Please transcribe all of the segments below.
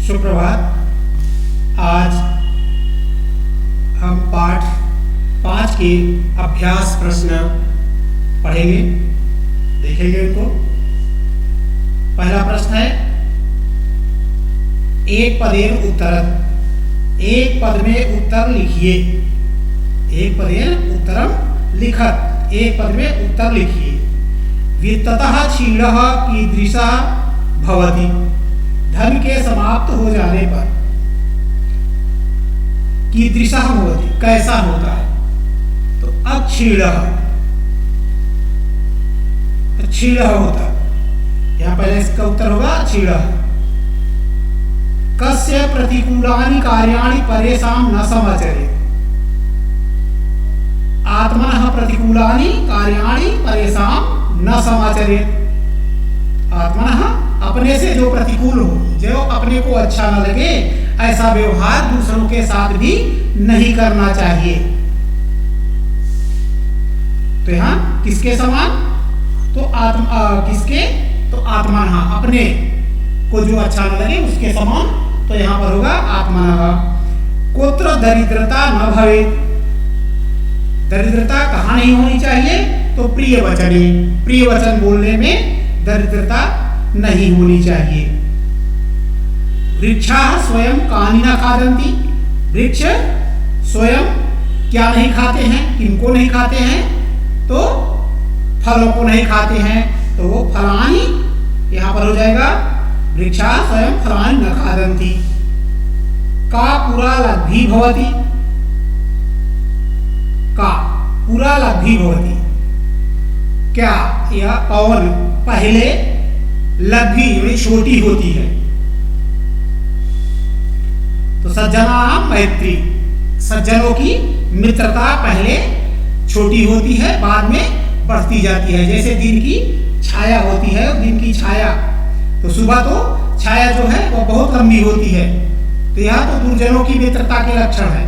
सुप्रभात। आज हम पाठ 5 के अभ्यास प्रश्न पढ़ेंगे, देखेंगे उनको। पहला प्रश्न है, एक पदेन उत्तरत, एक पद में उत्तर लिखिए। एक पदेन उत्तरम लिखत, एक पद में उत्तर लिखिए। वित्ततः क्षीणः कीदृशः भवति, धन के समाप्त हो जाने पर। कीदृशः भवति, कैसा होता है। तो अक्षीणः, क्षीणः होता है। यहाँ पहले इसका उत्तर होगा क्षीणः। कस्य प्रतिकूलानि कार्याणि परेषां न समाचरेत्, आत्मनः प्रतिकूलानि कार्याणि परेषां न समाचरेत्। आत्मनः, अपने से जो प्रतिकूल हो, जो अपने को अच्छा न लगे, ऐसा व्यवहार दूसरों के साथ भी नहीं करना चाहिए। तो यहाँ किसके समान, तो किसके, तो आत्मनः, अपने को जो अच्छा न लगे उसके समान। तो यहाँ पर होगा आत्मनः। कुत्र दरिद्रता न भवेत्, दरिद्रता कहाँ नहीं होनी चाहिए, तो प्रिय वचने, प्रिय वचन बोलने में दरिद्रता नहीं होनी चाहिए। वृक्षाः स्वयं कानि न खादन्ति, वृक्ष स्वयं क्या नहीं खाते हैं, किनको नहीं खाते हैं, तो फलों को नहीं खाते हैं। तो वो फलानि, यहाँ पर हो जाएगा वृक्षाः स्वयं फलानि न खादन्ति। का पुरा लब्धि भवति, का पुरा लब्धि भवति, क्या या कौन पहले लब्धि यानी छोटी होती है। तो सज्जनानां मैत्री, सज्जनों की मित्रता पहले छोटी होती है, बाद में बढ़ती जाती है। जैसे दिन की छाया होती है, दिन की छाया, तो सुबह तो छाया जो है वो बहुत लंबी होती है। तो यह तो दुर्जनों की मित्रता के लक्षण है।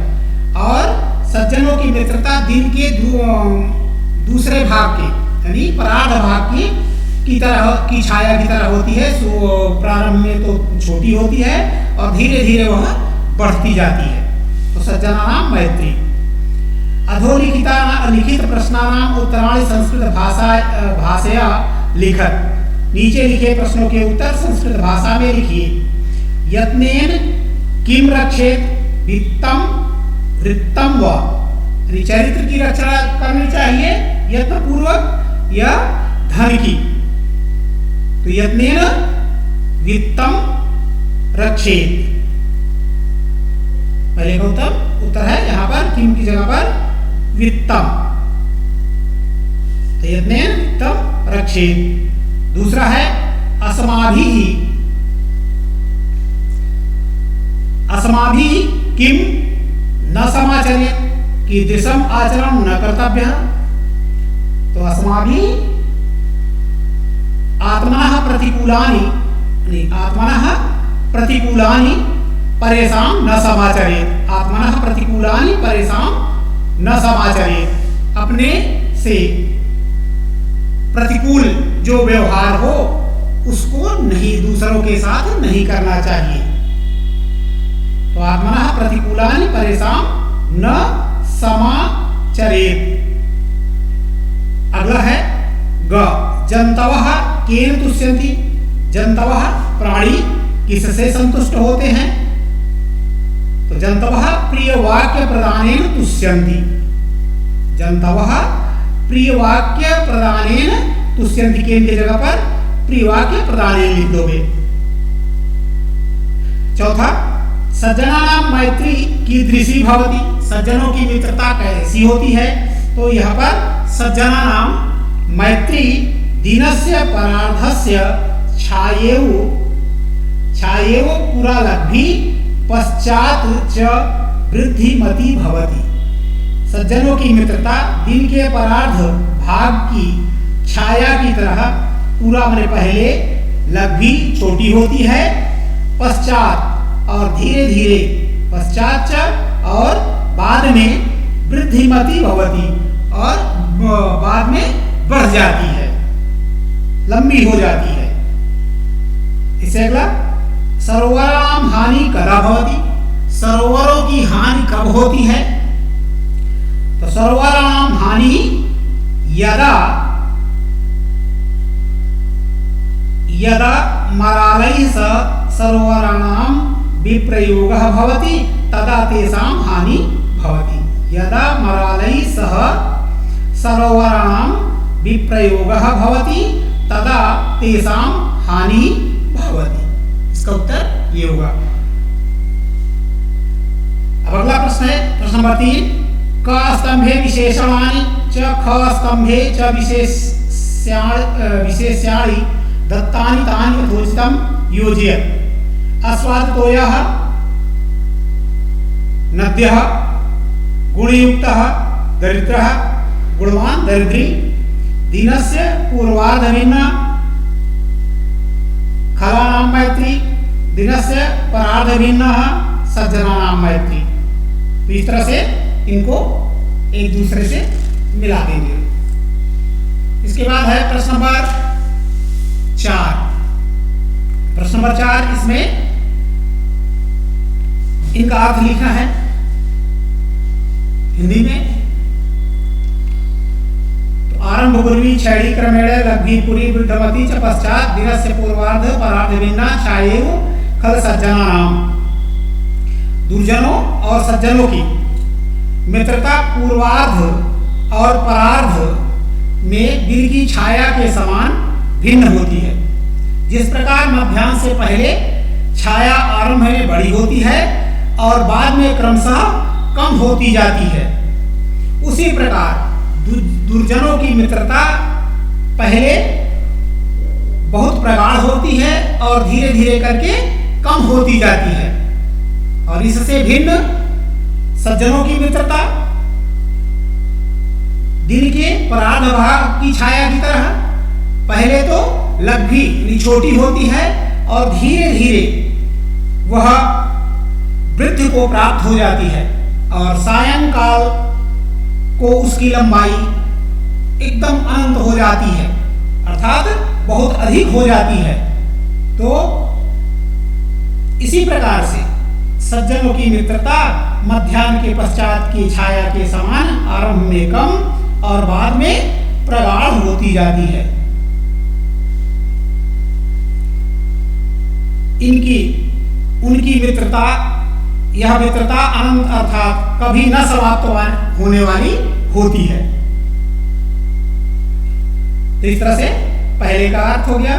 और सज्जनों की मित्रता दिन के दूसरे भाग के यानी परार्ध भाग की तरह की छाया की तरह होती है। सो प्रारंभ में तो छोटी होती है और धीरे धीरे वह बढ़ती जाती है। तो सज्जनानां मैत्री। अधोलिखिता लिखित प्रश्नानां उत्तराणि संस्कृत भाषया लिखत, नीचे लिखे प्रश्नों के उत्तर संस्कृत भाषा में लिखिए। यत्नेन किम रक्षेत, वित्तम वृत्तम व, चरित्र की रक्षा करनी चाहिए यत्न पूर्वक या धन की। तो यत्नेन वित्तम रक्षेत, पहले का उत्तर है यहाँ पर किम की जगह पर वित्तम। तो यत्नेन वित्तम रक्षेत। दूसरा है अस्माभिः, अस्माभिः किम न समाचरेत्, कीदृशम् आचरणं न कर्तव्यः। तो अस्माभिः आत्मनः प्रतिकूलानि, आत्मनः प्रतिकूलानि परेषां न समाचरेत्, आत्मनः प्रतिकूलानि परेषां न समाचरेत्। अपने से प्रतिकूल जो व्यवहार हो उसको नहीं, दूसरों के साथ नहीं करना चाहिए। तो आत्मनः प्रतिकूलानि परेषां न समाचरेत्। अगला है ग, जन्तवः केन तुष्यन्ति, जन्तवः प्राणी किससे संतुष्ट होते हैं। तो जन्तवः प्रिय वाक्य प्रदानेन तुष्यन्ति, जन्तवः प्रिय वाक्य प्रदानेन तुष्यन्ति, केन की जगह पर प्रिय वाक्य प्रदानेन लिख दोगे। चौथा, सज्जनानां मैत्री कीदृशी भवति, सज्जनों की मित्रता कैसी होती है। तो यहाँ पर सज्जनानां मैत्री दिनस्य परार्धस्य छायेव, छायेव पुरा लब्धि पश्चात च वृद्धिमती भवति। सज्जनों की मित्रता दिन के परार्ध भाग की छाया की तरह, पूरा मैंने पहले लब्धि छोटी होती है, पश्चात और धीरे धीरे, पश्चात च और बाद में वृद्धिमती भवति, और बाद में बढ़ जाती है, लंबी हो जाती है। इससे अगला सरोवराणां हानि कदा भवति, सरोवरों की हानि कब होती है? तो सरोवराणां हानि यदा यदा मरालैः सह सरोवराणां विप्रयोगः भवति तदा तेषां हानि भवति। यदा मरालैः सह सरोवराणां विप्रयोगः भवति तदा तेषां हानि भवति। इसका उत्तर ये होगा। अब अगला प्रश्न है प्रश्न नंबर 3। क स्तंभे विशेषणानि च ख स्तंभे च विशेष्याणि दत्तानि तानि यथोचितं योजयत्। अस्वादतोयः नद्यः गुणयुक्तः दरिद्रः गुणवान् दरिद्री दिनस्य पूर्वार्धभिन्ना खलानां मैत्री दिनस्य परार्धभिन्नः सज्जनानां मैत्री। तो इस तरह से इनको एक दूसरे से मिला देंगे। इसके बाद है प्रश्न नंबर 4। प्रश्न नंबर 4 इसमें इनका अर्थ लिखना है हिंदी में। तो आरंभ पूर्वी छैड़ी क्रमेण लग्गी पुरी वृद्धमती च पश्चात दिनस्य पूर्वार्ध परार्ध भिन्ना छायेव खल सज्जनानाम। दुर्जनों और सज्जनों की मित्रता पूर्वार्ध और परार्ध में दिन की छाया के समान भिन्न होती है। जिस प्रकार मध्याह्न से पहले छाया आरंभ में बड़ी होती है और बाद में क्रमशः कम होती जाती है, उसी प्रकार दुर्जनों की मित्रता पहले बहुत प्रगाढ़ होती है और धीरे धीरे करके कम होती जाती है। और इससे भिन्न सज्जनों की मित्रता दिन के परार्ध भाग की छाया की तरह पहले तो लघु छोटी होती है और धीरे धीरे वह वृद्धि को प्राप्त हो जाती है और सायंकाल को उसकी लंबाई एकदम अनंत हो जाती है, अर्थात बहुत अधिक हो जाती है। तो इसी प्रकार से सज्जनों की मित्रता मध्याह्न के पश्चात की छाया के समान आरंभ में कम और बाद में प्रगाढ़ होती जाती है। उनकी मित्रता, यह मित्रता अनंत अर्थात कभी न समाप्त होने वाली होती है। तो इस तरह से पहले का अर्थ हो गया।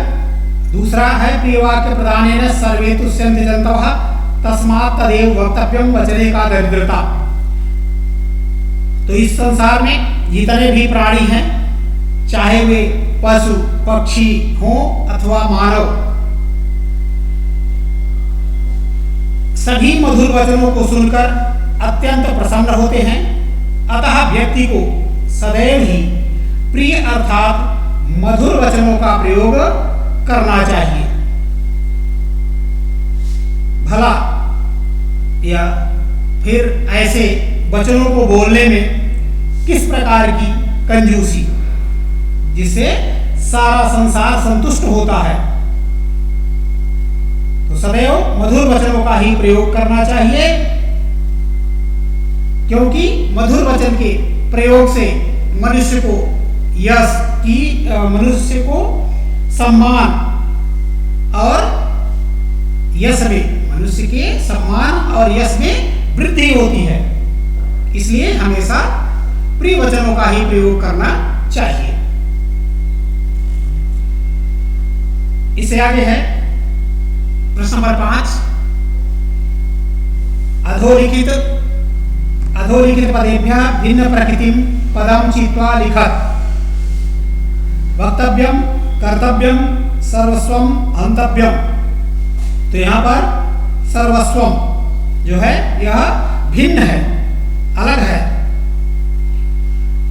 दूसरा है प्रियवाक्य प्रदानेन सर्वे तुष्यन्ति जन्तवः तस्मात् तदेव वक्तव्यं वचने का दरिद्रता। तो इस संसार में जितने भी प्राणी हैं, चाहे वे पशु पक्षी हों अथवा मानव, सभी मधुर वचनों को सुनकर अत्यंत प्रसन्न होते हैं। अतः व्यक्ति को सदैव ही प्रिय अर्थात मधुर वचनों का प्रयोग करना चाहिए। भला या फिर ऐसे वचनों को बोलने में किस प्रकार की कंजूसी, जिससे सारा संसार संतुष्ट होता है। तो सदैव मधुर वचनों का ही प्रयोग करना चाहिए, क्योंकि मधुर वचन के प्रयोग से मनुष्य को यश की, मनुष्य को सम्मान और यश में, मनुष्य के सम्मान और यश में वृद्धि होती है। इसलिए हमेशा प्रिय वचनों का ही प्रयोग करना चाहिए। इससे आगे है प्रश्न नंबर 5। अधोलिखित पदेभ्यः भिन्न प्रकृतिं पदं चित्वा लिखत। वक्तव्यम, कर्तव्यम, सर्वस्वम, हंतव्यम। तो यहाँ पर सर्वस्वम जो है यह भिन्न है, अलग है।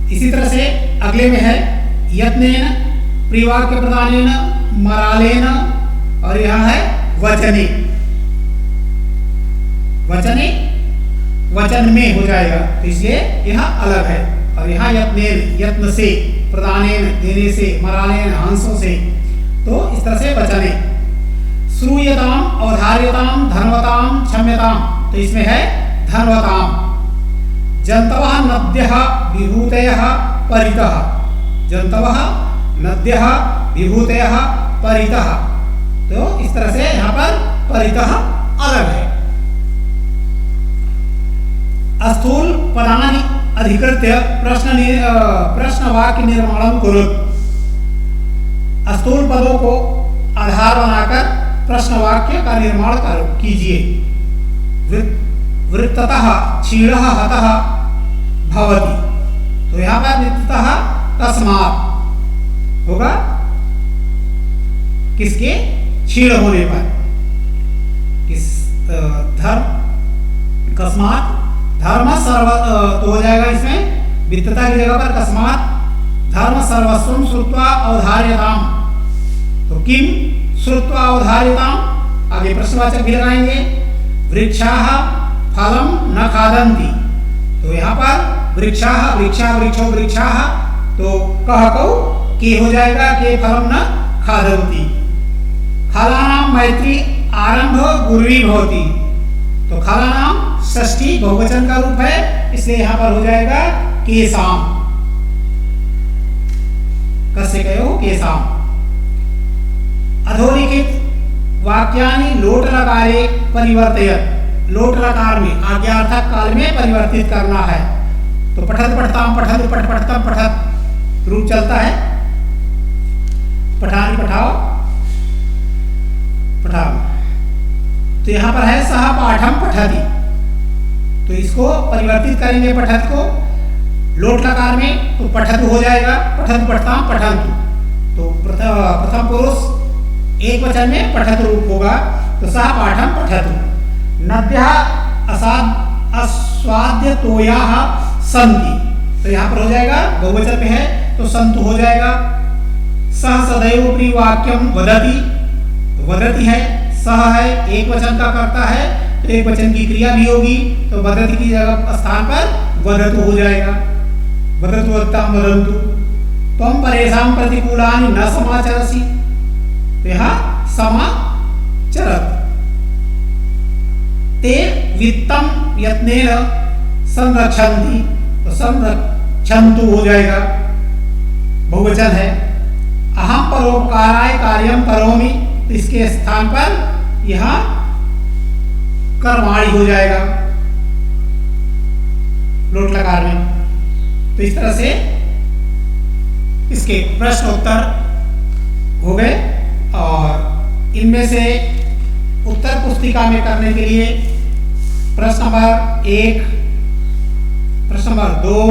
इसी तरह से अगले में है यत्नेन, प्रियवाक्य प्रदानेन, मरालेन, और यह है वचने। वचने वचन में हो जाएगा, तो इसलिए यह अलग है। और यहाँ यत्नेन, यत्न से, प्रदानेन देने से, मरालेन हंसों से। तो इस तरह से वचने। श्रूयताम, अवधार्यताम, धर्मताम, क्षम्यताम, तो इसमें है धर्मताम। जंतवः नद्यः विभूतयः परितः, जंतवः नद्यः विभूतयः परितः, तो इस तरह से यहाँ पर परितः अलग है। स्थूल पदानि अधिकृत्य प्रश्न वाक्य निर्माणम कुरुत, स्थूल पदों को आधार बनाकर प्रश्न वाक्य का निर्माण कीजिए। वृत्ततः क्षीणः हतः भवति, तो यहाँ पर वृत्ततः तस्मात् होगा, किसके क्षीण होने पर, किस धर्म, कस्मात् धर्म सर्व, तो हो जाएगा इसमें वित्तता की जगह पर कस्मात् धर्म सर्वस्वम श्रुत्वा अवधार्यताम, तो किम श्रुत्वा अवधार्यताम, आगे प्रश्नवाचक भी लगाएंगे। वृक्षाः फलम न खादन्ति, तो यहाँ पर वृक्षाः, वृक्षा वृक्षो वृक्षाः, तो कह कौ के हो जाएगा, के फलम न खादन्ति। खलानां मैत्री आरंभ गुरुवी भवति, तो खलानां षष्ठी बहुवचन का रूप है, इसलिए यहाँ पर हो जाएगा केसाम, कस्य कयो केसाम। अधोलिखित वाक्यानि लोट लकारे परिवर्तयत, लोट लकार में आज्ञार्थक काल में परिवर्तित करना है, तो पठत पठताम, पठत पठ पठतम पठत रूप चलता है, पठानी पठाओ पठाओ, तो यहाँ पर है सह पाठम पठति, तो इसको परिवर्तित करेंगे पठत को लोट लकार में, तो पठत हो जाएगा पठत पठताम पठन्तु, तो प्रथम पुरुष एक वचन में पठत रूप होगा, तो सह पाठम पठतु। नद्यः अस्वाद्य तोयाः सन्ति, तो यहाँ पर हो जाएगा बहुवचन में है, तो संतु हो जाएगा। सह सदैव प्रिय वाक्यम वदति, तो वदति है, सह है, एक वचन का करता है, तो एक वचन की क्रिया भी होगी, तो वदति की जगह स्थान पर वदतु हो जाएगा, वदतु वदताम वदन्तु। त्वं परेषां प्रतिकूलानि न समाचरसि, तो यहाँ समाचरत। ते वित्तम यत्नेन संरक्षन्ति, तो संरक्षन्तु हो जाएगा, बहुवचन है। अहम परोपकाराय कार्यम करोमि, तो इसके स्थान पर यहाँ कर्माणि हो जाएगा लोट लकार में, तो इस तरह से इसके प्रश्न उत्तर हो गए। और इनमें से उत्तर पुस्तिका में करने के लिए प्रश्न नंबर 1, प्रश्न नंबर 2,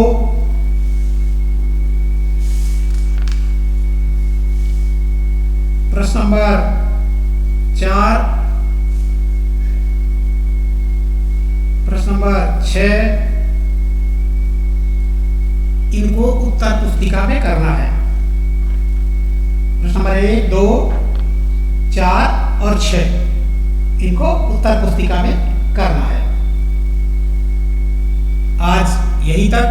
प्रश्न नंबर 4, प्रश्न नंबर 6, इनको उत्तर पुस्तिका में करना है। प्रश्न नंबर 1, 2, 4 और 6 इनको उत्तर पुस्तिका में करना है। आज यही तक।